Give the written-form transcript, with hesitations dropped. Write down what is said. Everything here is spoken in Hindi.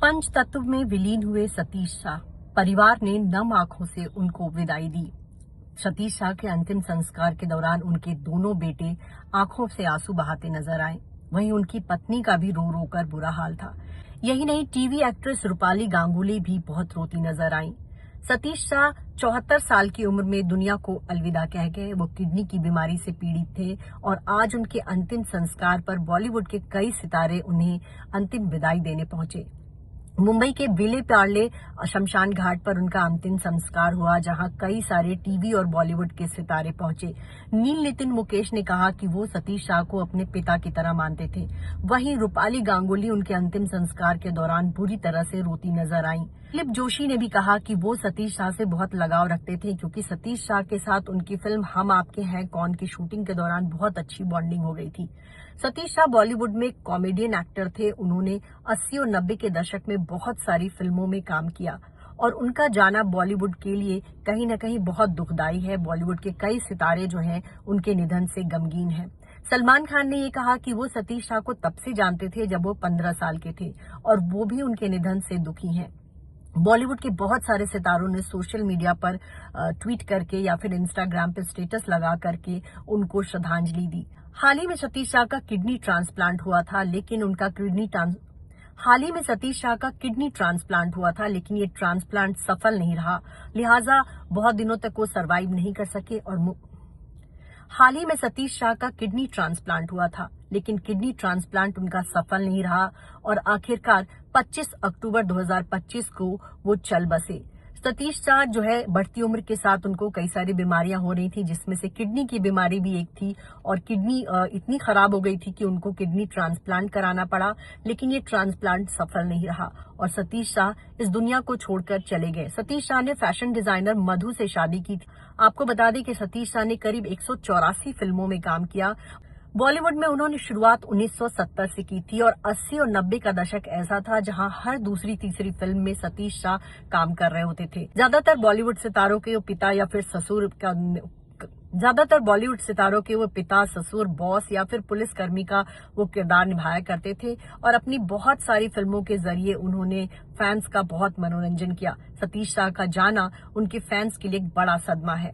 पंच तत्व में विलीन हुए सतीश शाह, परिवार ने नम आंखों से उनको विदाई दी। सतीश शाह के अंतिम संस्कार के दौरान उनके दोनों बेटे आंखों से आंसू बहाते नजर आए। वहीं उनकी पत्नी का भी रो रो कर बुरा हाल था। यही नहीं, टीवी एक्ट्रेस रूपाली गांगुली भी बहुत रोती नजर आईं। सतीश शाह 74 साल की उम्र में दुनिया को अलविदा कह गए। वो किडनी की बीमारी से पीड़ित थे और आज उनके अंतिम संस्कार पर बॉलीवुड के कई सितारे उन्हें अंतिम विदाई देने पहुंचे। मुंबई के विले पार्ले शमशान घाट पर उनका अंतिम संस्कार हुआ, जहां कई सारे टीवी और बॉलीवुड के सितारे पहुंचे। नील नितिन मुकेश ने कहा कि वो सतीश शाह को अपने पिता की तरह मानते थे। वहीं रूपाली गांगुली उनके अंतिम संस्कार के दौरान बुरी तरह से रोती नजर आईं। दिलीप जोशी ने भी कहा कि वो सतीश शाह से बहुत लगाव रखते थे, क्योंकि सतीश शाह के साथ उनकी फिल्म हम आपके हैं कौन की शूटिंग के दौरान बहुत अच्छी बॉन्डिंग हो गई थी। सतीश शाह बॉलीवुड में कॉमेडियन एक्टर थे। उन्होंने 80 और 90 के दशक में बहुत सारी फिल्मों में काम किया और उनका जाना बॉलीवुड के लिए कहीं न कहीं बहुत दुखदाई है। बॉलीवुड के कई सितारे जो हैं उनके निधन से गमगीन हैं। सलमान खान ने ये कहा कि वो सतीश शाह को तब से जानते थे जब वो 15 साल के थे और वो भी उनके निधन से दुखी हैं। बॉलीवुड के बहुत सारे सितारों ने सोशल मीडिया पर ट्वीट करके या फिर इंस्टाग्राम पर स्टेटस लगा करके उनको श्रद्धांजलि दी। हाल ही में सतीश शाह का किडनी ट्रांसप्लांट हुआ था, लेकिन ये ट्रांसप्लांट सफल नहीं रहा, लिहाजा बहुत दिनों तक वो सरवाइव नहीं कर सके और हाल ही में सतीश शाह का किडनी ट्रांसप्लांट हुआ था, लेकिन किडनी ट्रांसप्लांट उनका सफल नहीं रहा और आखिरकार 25 अक्टूबर 2025 को वो चल बसे। सतीश शाह जो है बढ़ती उम्र के साथ उनको कई सारी बीमारियां हो रही थी, जिसमें से किडनी की बीमारी भी एक थी और किडनी इतनी खराब हो गई थी कि उनको किडनी ट्रांसप्लांट कराना पड़ा, लेकिन ये ट्रांसप्लांट सफल नहीं रहा और सतीश शाह इस दुनिया को छोड़कर चले गए। सतीश शाह ने फैशन डिजाइनर मधु से शादी की थी। आपको बता दें कि सतीश शाह ने करीब 184 फिल्मों में काम किया। बॉलीवुड में उन्होंने शुरुआत 1970 से की थी और 80 और 90 का दशक ऐसा था जहां हर दूसरी तीसरी फिल्म में सतीश शाह काम कर रहे होते थे। ज्यादातर बॉलीवुड सितारों के वो पिता, ससुर, बॉस या फिर पुलिसकर्मी का वो किरदार निभाया करते थे और अपनी बहुत सारी फिल्मों के जरिए उन्होंने फैंस का बहुत मनोरंजन किया। सतीश शाह का जाना उनके फैंस के लिए एक बड़ा सदमा है।